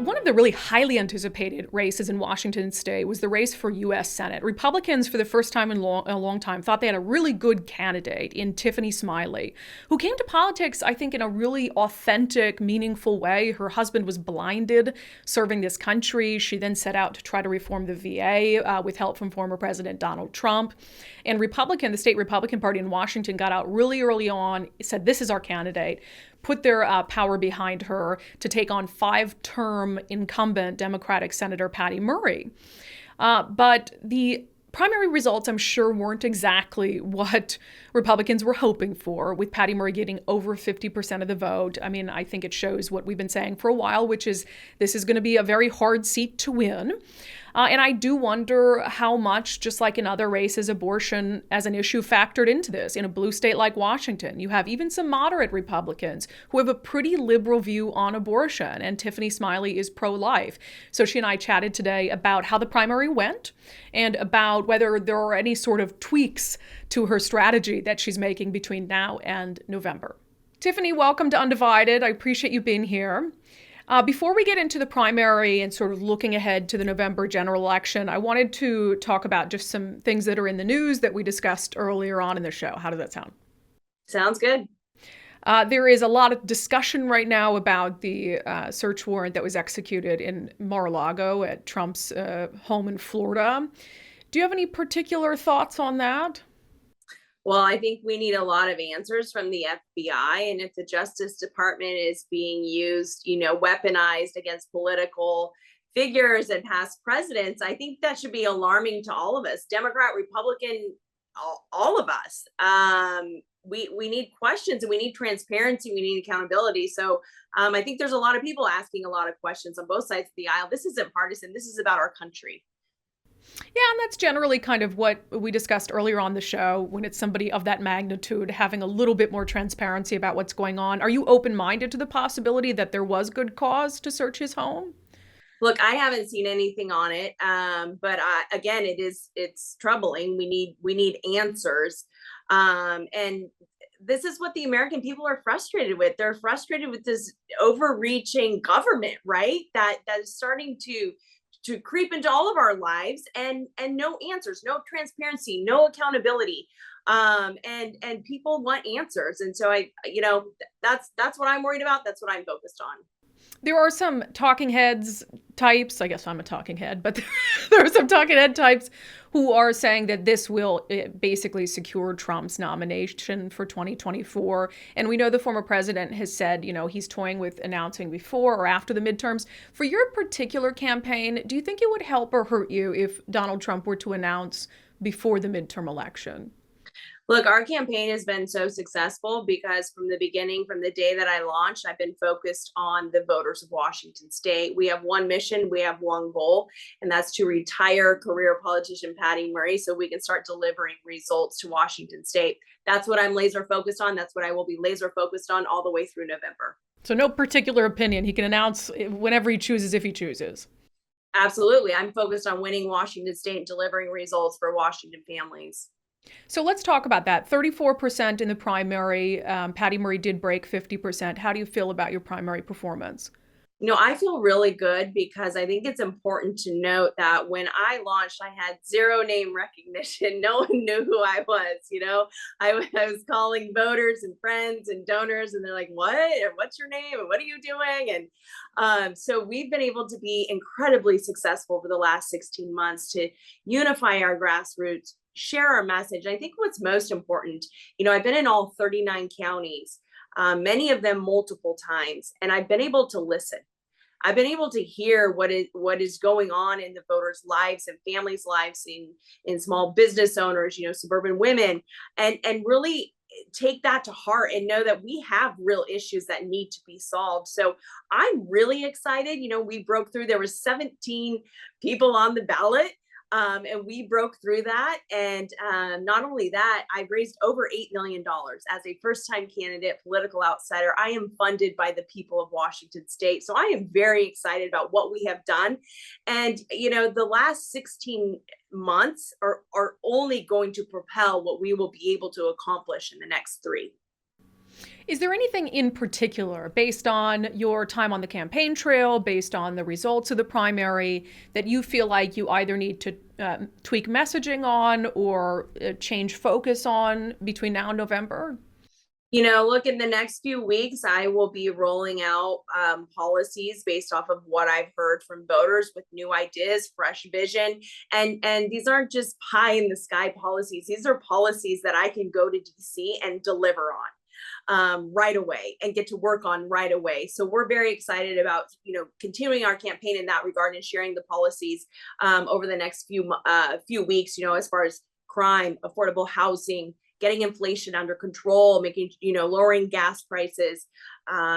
One of the really highly anticipated races in Washington state was the race for U.S. Senate. Republicans, for the first time in a long time, thought they had a really good candidate in Tiffany Smiley, who came to politics, I think, in a really authentic, meaningful way. Her husband was blinded serving this country. She then set out to try to reform the VA with help from former President Donald Trump. And the state Republican Party in Washington got out really early on, said, this is our candidate, put their power behind her to take on five-term incumbent Democratic Senator Patty Murray. But the primary results, I'm sure, weren't exactly what Republicans were hoping for, with Patty Murray getting over 50% of the vote. I mean, I think it shows what we've been saying for a while, which is this is going to be a very hard seat to win. And I do wonder how much, just like in other races, abortion as an issue factored into this. In a blue state like Washington, you have even some moderate Republicans who have a pretty liberal view on abortion, and Tiffany Smiley is pro-life. So she and I chatted today about how the primary went and about whether there are any sort of tweaks to her strategy that she's making between now and November. Tiffany, welcome to Undivided. I appreciate you being here. Before we get into the primary and sort of looking ahead to the November general election, I wanted to talk about just some things that are in the news that we discussed earlier on in the show. How does that sound? Sounds good. There is a lot of discussion right now about the search warrant that was executed in Mar-a-Lago at Trump's home in Florida. Do you have any particular thoughts on that? Well, I think we need a lot of answers from the FBI. And if the Justice Department is being used, weaponized against political figures and past presidents, I think that should be alarming to all of us, Democrat, Republican, all of us. We need questions and we need transparency. We need accountability. So I think there's a lot of people asking a lot of questions on both sides of the aisle. This isn't partisan. This is about our country. Yeah, and that's generally kind of what we discussed earlier on the show when it's somebody of that magnitude, having a little bit more transparency about what's going on. Are you open-minded to the possibility that there was good cause to search his home? Look, I haven't seen anything on it, but again, it's troubling. We need answers, and this is what the American people are frustrated with. They're frustrated with this overreaching government, right? That is starting to creep into all of our lives, and no answers, no transparency, no accountability, and people want answers. And so that's what I'm worried about. That's what I'm focused on. There are some talking heads types, I guess I'm a talking head, but there are some talking head types who are saying that this will basically secure Trump's nomination for 2024. And we know the former president has said, he's toying with announcing before or after the midterms. For your particular campaign, do you think it would help or hurt you if Donald Trump were to announce before the midterm election? Look, our campaign has been so successful because from the beginning, from the day that I launched, I've been focused on the voters of Washington state. We have one mission, we have one goal, and that's to retire career politician Patty Murray so we can start delivering results to Washington state. That's what I'm laser focused on. That's what I will be laser focused on all the way through November. So no particular opinion. He can announce whenever he chooses, if he chooses. Absolutely. I'm focused on winning Washington state and delivering results for Washington families. So let's talk about that. 34% in the primary. Patty Murray did break 50%. How do you feel about your primary performance? I feel really good because I think it's important to note that when I launched, I had zero name recognition. No one knew who I was. I was calling voters and friends and donors, and they're like, "What? And what's your name? And what are you doing?" And so we've been able to be incredibly successful over the last 16 months to unify our grassroots, share our message. I think what's most important, I've been in all 39 counties, many of them multiple times, and I've been able to listen. I've been able to hear what is going on in the voters' lives and families' lives, in small business owners, suburban women, and really take that to heart and know that we have real issues that need to be solved. So I'm really excited. We broke through. There was 17 people on the ballot. And we broke through that. And not only that, I've raised over $8 million as a first-time candidate, political outsider. I am funded by the people of Washington state. So I am very excited about what we have done. And, the last 16 months are only going to propel what we will be able to accomplish in the next 3. Is there anything in particular, based on your time on the campaign trail, based on the results of the primary, that you feel like you either need to tweak messaging on or change focus on between now and November? Look, in the next few weeks, I will be rolling out policies based off of what I've heard from voters with new ideas, fresh vision, and these aren't just pie in the sky policies. These are policies that I can go to DC and deliver on right away and get to work on right away. So we're very excited about continuing our campaign in that regard and sharing the policies over the next few weeks. As far as crime, affordable housing, getting inflation under control, making lowering gas prices,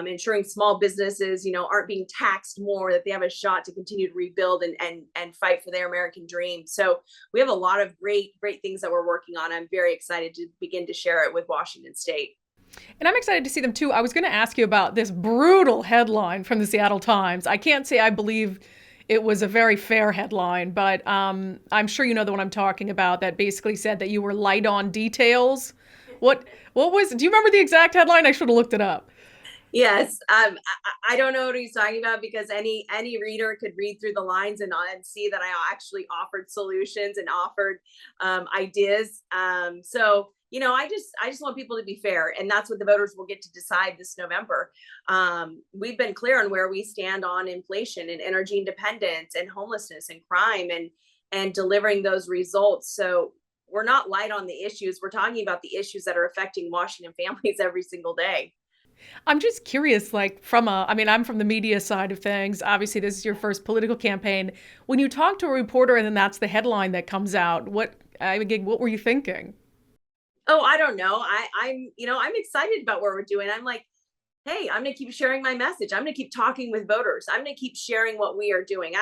ensuring small businesses aren't being taxed more, that they have a shot to continue to rebuild and fight for their American dream. So we have a lot of great things that we're working on. I'm very excited to begin to share it with Washington State. And I'm excited to see them too. I was going to ask you about this brutal headline from the Seattle Times. I can't say I believe it was a very fair headline, but I'm sure you know the one I'm talking about, that basically said that you were light on details. What was, do you remember the exact headline? I should have looked it up. Yes, I don't know what he's talking about, because any reader could read through the lines and see that I actually offered solutions and offered ideas. So I just want people to be fair, and that's what the voters will get to decide this November. We've been clear on where we stand on inflation and energy independence and homelessness and crime and delivering those results. So we're not light on the issues. We're talking about the issues that are affecting Washington families every single day. I'm just curious, like I'm from the media side of things. Obviously, this is your first political campaign. When you talk to a reporter and then that's the headline that comes out, what were you thinking? Oh, I don't know. I'm excited about what we're doing. I'm like, hey, I'm going to keep sharing my message. I'm going to keep talking with voters. I'm going to keep sharing what we are doing.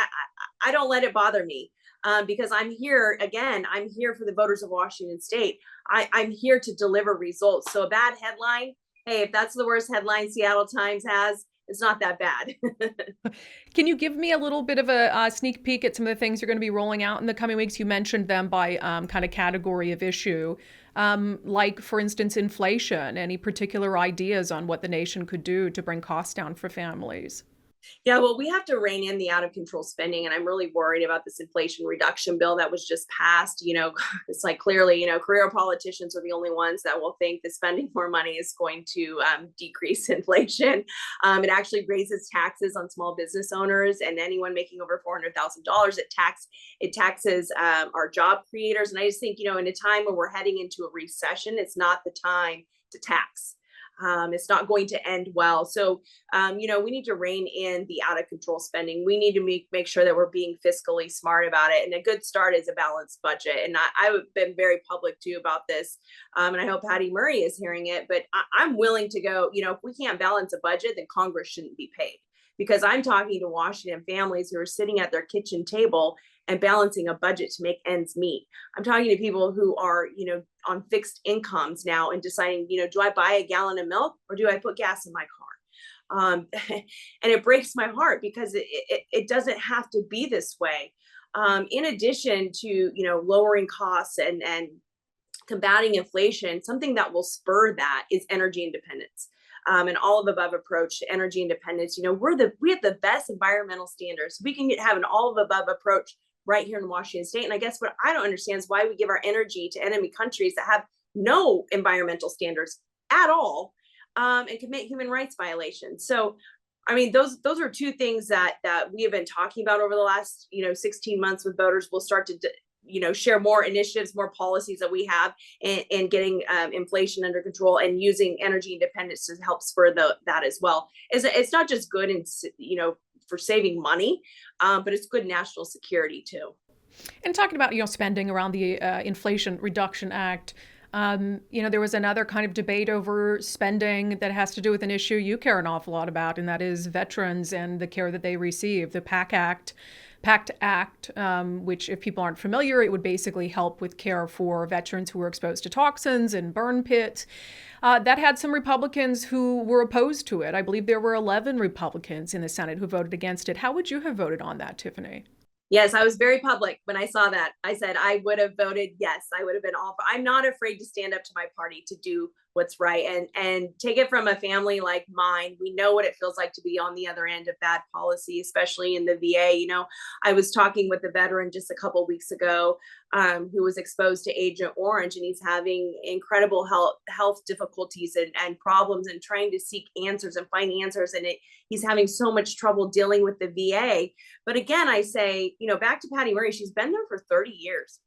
I don't let it bother me, because I'm here again. I'm here for the voters of Washington State. I'm here to deliver results. So a bad headline, hey, if that's the worst headline Seattle Times has, it's not that bad. Can you give me a little bit of a sneak peek at some of the things you're going to be rolling out in the coming weeks? You mentioned them by kind of category of issue, like, for instance, inflation. Any particular ideas on what the nation could do to bring costs down for families? Yeah, well, we have to rein in the out of control spending. And I'm really worried about this inflation reduction bill that was just passed. It's like, clearly, career politicians are the only ones that will think that spending more money is going to decrease inflation. It actually raises taxes on small business owners and anyone making over $400,000. It taxes our job creators. And I just think, in a time where we're heading into a recession, it's not the time to tax. It's not going to end well. So, we need to rein in the out of control spending. We need to make sure that we're being fiscally smart about it. And a good start is a balanced budget. And I've been very public too about this. And I hope Patty Murray is hearing it. But I'm willing to go, if we can't balance a budget, then Congress shouldn't be paid. Because I'm talking to Washington families who are sitting at their kitchen table and balancing a budget to make ends meet. I'm talking to people who are, on fixed incomes now and deciding, do I buy a gallon of milk or do I put gas in my car? And it breaks my heart, because it doesn't have to be this way. In addition to, lowering costs and combating inflation, something that will spur that is energy independence. And all of the above approach to energy independence. We have the best environmental standards. We can have an all of the above approach right here in Washington State. And I guess what I don't understand is why we give our energy to enemy countries that have no environmental standards at all, and commit human rights violations. So, those are two things that we have been talking about over the last 16 months with voters. We'll start to share more initiatives, more policies that we have in getting inflation under control and using energy independence to help spur that as well. It's not just good and for saving money, but it's good national security too. And talking about spending around the Inflation Reduction Act, there was another kind of debate over spending that has to do with an issue you care an awful lot about, and that is veterans and the care that they receive. The PACT Act, which, if people aren't familiar, it would basically help with care for veterans who were exposed to toxins and burn pits. That had some Republicans who were opposed to it. I believe there were 11 Republicans in the Senate who voted against it. How would you have voted on that, Tiffany? Yes, I was very public when I saw that. I said I would have voted yes. I would have been all. I'm not afraid to stand up to my party to do what's right. And take it from a family like mine. We know what it feels like to be on the other end of bad policy, especially in the VA. I was talking with a veteran just a couple of weeks ago, who was exposed to Agent Orange, and he's having incredible health difficulties and problems, and trying to seek answers and find answers. And he's having so much trouble dealing with the VA. But again, I say, back to Patty Murray, she's been there for 30 years.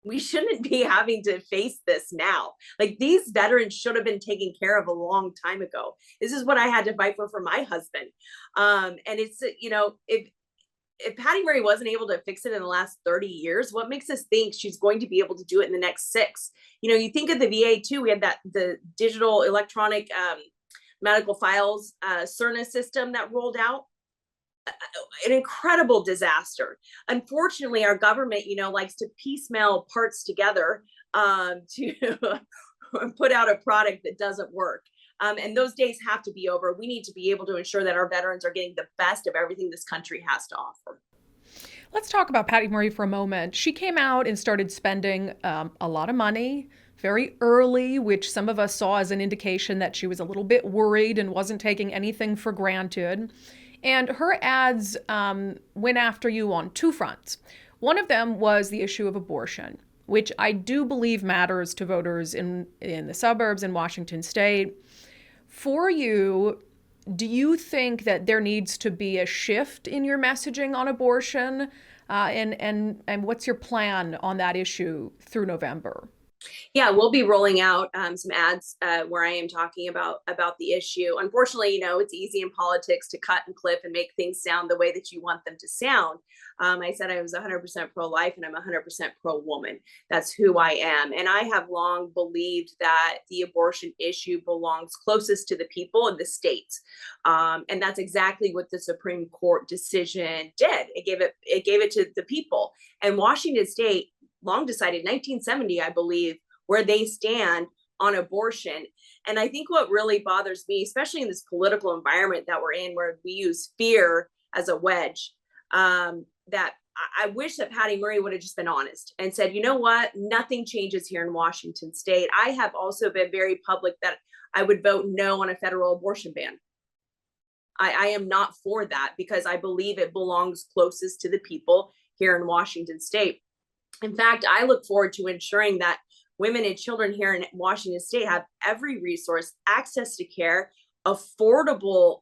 We shouldn't be having to face this now. Like, these veterans should have been taken care of a long time ago. This is what I had to fight for my husband. And it's, if Patty Murray wasn't able to fix it in the last 30 years, what makes us think she's going to be able to do it in the next 6? You think of the VA too. We had the digital electronic medical files CERNA system that rolled out. An incredible disaster. Unfortunately, our government, likes to piecemeal parts together to put out a product that doesn't work. And those days have to be over. We need to be able to ensure that our veterans are getting the best of everything this country has to offer. Let's talk about Patty Murray for a moment. She came out and started spending a lot of money very early, which some of us saw as an indication that she was a little bit worried and wasn't taking anything for granted. And her ads went after you on 2 fronts. One of them was the issue of abortion, which I do believe matters to voters in the suburbs in Washington state. For you, do you think that there needs to be a shift in your messaging on abortion? And what's your plan on that issue through November? Yeah, we'll be rolling out some ads where I am talking about the issue. Unfortunately, it's easy in politics to cut and clip and make things sound the way that you want them to sound. I said I was 100% pro-life, and I'm 100% pro-woman. That's who I am. And I have long believed that the abortion issue belongs closest to the people in the states. And that's exactly what the Supreme Court decision did. It gave it to the people. And Washington State long decided 1970, I believe, where they stand on abortion. And I think what really bothers me, especially in this political environment that we're in, where we use fear as a wedge, that I wish that Patty Murray would have just been honest and said, you know what, nothing changes here in Washington state. I have also been very public that I would vote no on a federal abortion ban. I am not for that, because I believe it belongs closest to the people here in Washington state. In fact, I look forward to ensuring that women and children here in Washington state have every resource, access to care, affordable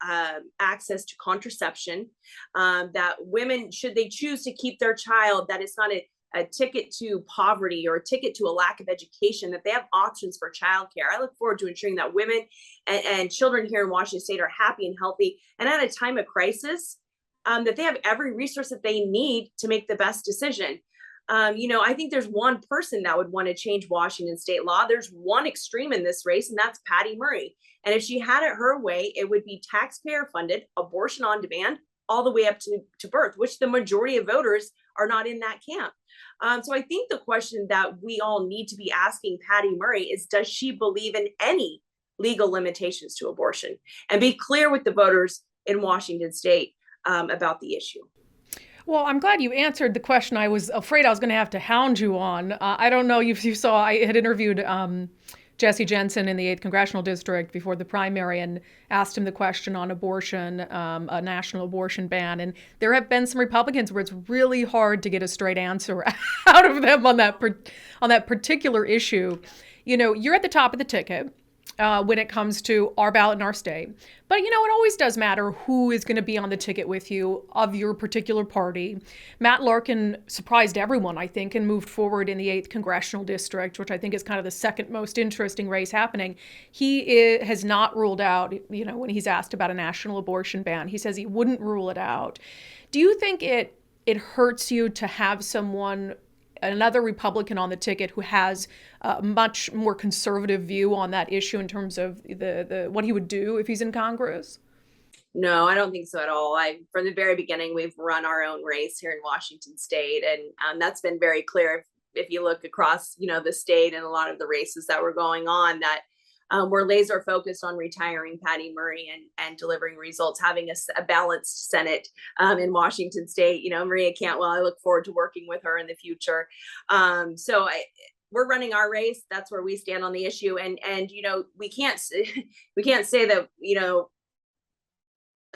access to contraception, that women, should they choose to keep their child, that it's not a ticket to poverty or a ticket to a lack of education, that they have options for childcare. I look forward to ensuring that women and children here in Washington state are happy and healthy, and at a time of crisis, that they have every resource that they need to make the best decision. I think there's one person that would want to change Washington state law. There's one extreme in this race, and that's Patty Murray. And if she had it her way, it would be taxpayer funded abortion on demand all the way up to birth, which the majority of voters are not in that camp. So I think the question that we all need to be asking Patty Murray is, does she believe in any legal limitations to abortion? And be clear with the voters in Washington state about the issue. Well, I'm glad you answered the question I was afraid I was going to have to hound you on. I don't know if you saw, I had interviewed Jesse Jensen in the 8th Congressional District before the primary and asked him the question on abortion, a national abortion ban. And there have been some Republicans where it's really hard to get a straight answer out of them on that particular issue. You're at the top of the ticket when it comes to our ballot in our state. But, it always does matter who is going to be on the ticket with you of your particular party. Matt Larkin surprised everyone, I think, and moved forward in the 8th Congressional District, which I think is kind of the second most interesting race happening. He has not ruled out, when he's asked about a national abortion ban, he says he wouldn't rule it out. Do you think it hurts you to have another Republican on the ticket who has a much more conservative view on that issue in terms of the what he would do if he's in Congress? No, I don't think so at all. From the very beginning, we've run our own race here in Washington state, and that's been very clear. If you look across, the state and a lot of the races that were going on, that we're laser focused on retiring Patty Murray and delivering results, having a balanced Senate in Washington state. Maria Cantwell, I look forward to working with her in the future. we're running our race. That's where we stand on the issue. And we can't we can't say that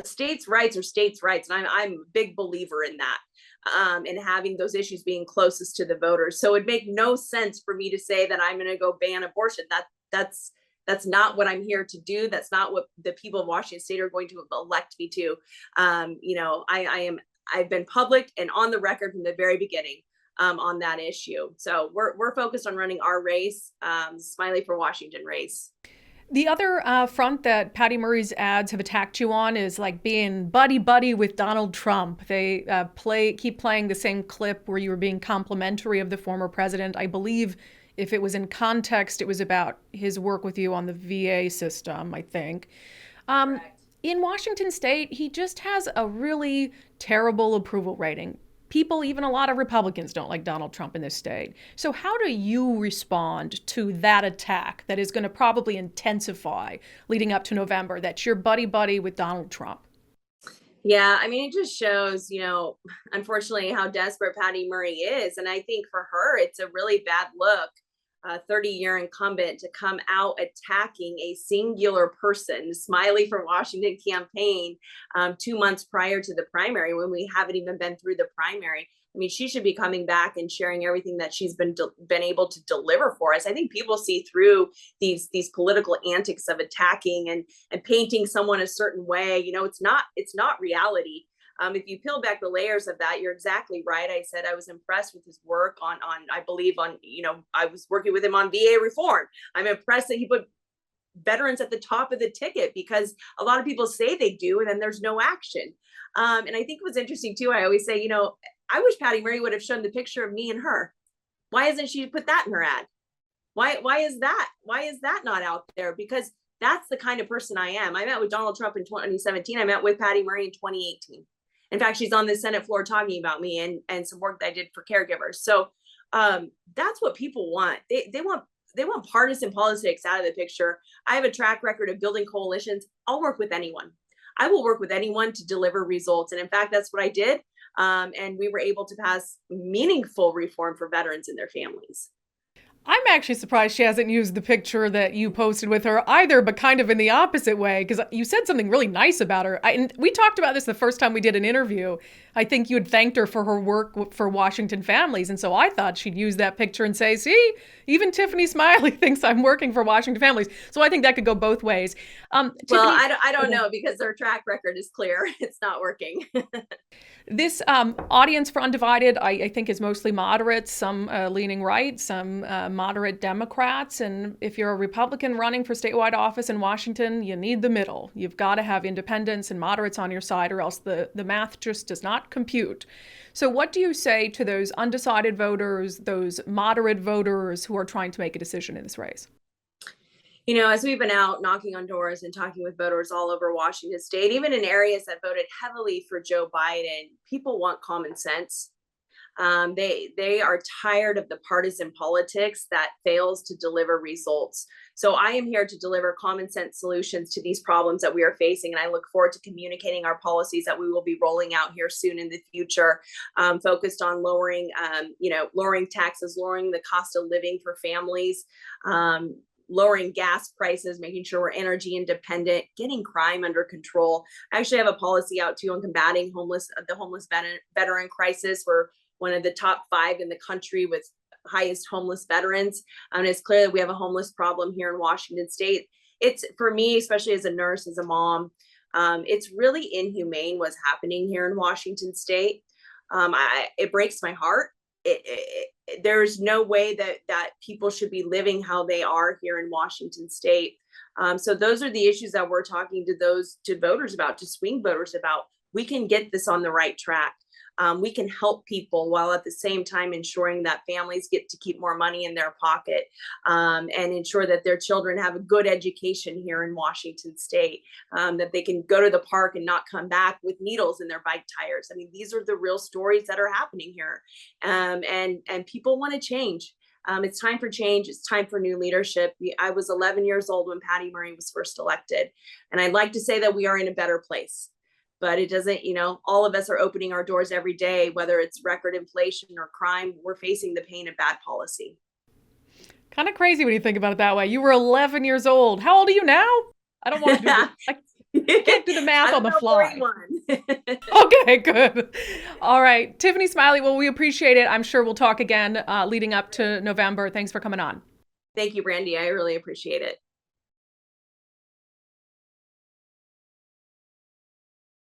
states' rights are states' rights, and I'm a big believer in that. And having those issues being closest to the voters. So it'd make no sense for me to say that I'm going to go ban abortion. That's not what I'm here to do. That's not what the people of Washington State are going to elect me to. I've been public and on the record from the very beginning on that issue. So we're focused on running our race, Smiley for Washington race. The other front that Patty Murray's ads have attacked you on is like being buddy with Donald Trump. They keep playing the same clip where you were being complimentary of the former president. I believe if it was in context, it was about his work with you on the VA system, I think. In Washington State, he just has a really terrible approval rating. People, even a lot of Republicans, don't like Donald Trump in this state. So how do you respond to that attack that is going to probably intensify leading up to November, that you're buddy with Donald Trump? Yeah, I mean, it just shows, unfortunately, how desperate Patty Murray is. And I think for her, it's a really bad look, a 30-year incumbent, to come out attacking a singular person, Smiley for Washington campaign, 2 months prior to the primary, when we haven't even been through the primary. I mean, she should be coming back and sharing everything that she's been able to deliver for us. I think people see through these political antics of attacking and painting someone a certain way. It's not reality. If you peel back the layers of that, you're exactly right. I said I was impressed with his work on I believe on, I was working with him on VA reform. I'm impressed that he put veterans at the top of the ticket, because a lot of people say they do, and then there's no action. And I think it was interesting too. I always say, I wish Patty Murray would have shown the picture of me and her. Why hasn't she put that in her ad? Why is that not out there? Because that's the kind of person I am. I met with Donald Trump in 2017. I met with Patty Murray in 2018. In fact, she's on the Senate floor talking about me and some work that I did for caregivers. So that's what people want. They want partisan politics out of the picture. I have a track record of building coalitions. I'll work with anyone. I will work with anyone to deliver results. And in fact, that's what I did. And we were able to pass meaningful reform for veterans and their families. I'm actually surprised she hasn't used the picture that you posted with her either, but kind of in the opposite way, because you said something really nice about her. And we talked about this the first time we did an interview. I think you had thanked her for her work for Washington families. And so I thought she'd use that picture and say, see, even Tiffany Smiley thinks I'm working for Washington families. So I think that could go both ways. Well, I don't know, because their track record is clear. It's not working. This audience for unDivided, I think, is mostly moderates, some leaning right, some moderate Democrats. And if you're a Republican running for statewide office in Washington, you need the middle. You've got to have independents and moderates on your side, or else the math just does not compute. So what do you say to those undecided voters, those moderate voters who are trying to make a decision in this race? As we've been out knocking on doors and talking with voters all over Washington State, even in areas that voted heavily for Joe Biden, people want common sense. They are tired of the partisan politics that fails to deliver results. So I am here to deliver common sense solutions to these problems that we are facing. And I look forward to communicating our policies that we will be rolling out here soon in the future, focused on lowering taxes, lowering the cost of living for families, lowering gas prices, making sure we're energy independent, getting crime under control. I actually have a policy out too on combating the homeless veteran crisis. We're one of the top 5 in the country with highest homeless veterans. And it's clear that we have a homeless problem here in Washington State. It's, for me, especially as a nurse, as a mom, it's really inhumane what's happening here in Washington State. It breaks my heart. There's no way that people should be living how they are here in Washington State. So those are the issues that we're talking to voters about, to swing voters about. We can get this on the right track. We can help people while at the same time ensuring that families get to keep more money in their pocket, and ensure that their children have a good education here in Washington State, that they can go to the park and not come back with needles in their bike tires. I mean, these are the real stories that are happening here. And people want to change. It's time for change. It's time for new leadership. I was 11 years old when Patty Murray was first elected. And I'd like to say that we are in a better place. But it doesn't, all of us are opening our doors every day, whether it's record inflation or crime. We're facing the pain of bad policy. Kind of crazy when you think about it that way. You were 11 years old. How old are you now? I don't want to do this. I can't do the math on the fly. 41. Okay, good. All right. Tiffany Smiley, well, we appreciate it. I'm sure we'll talk again leading up to November. Thanks for coming on. Thank you, Brandi. I really appreciate it.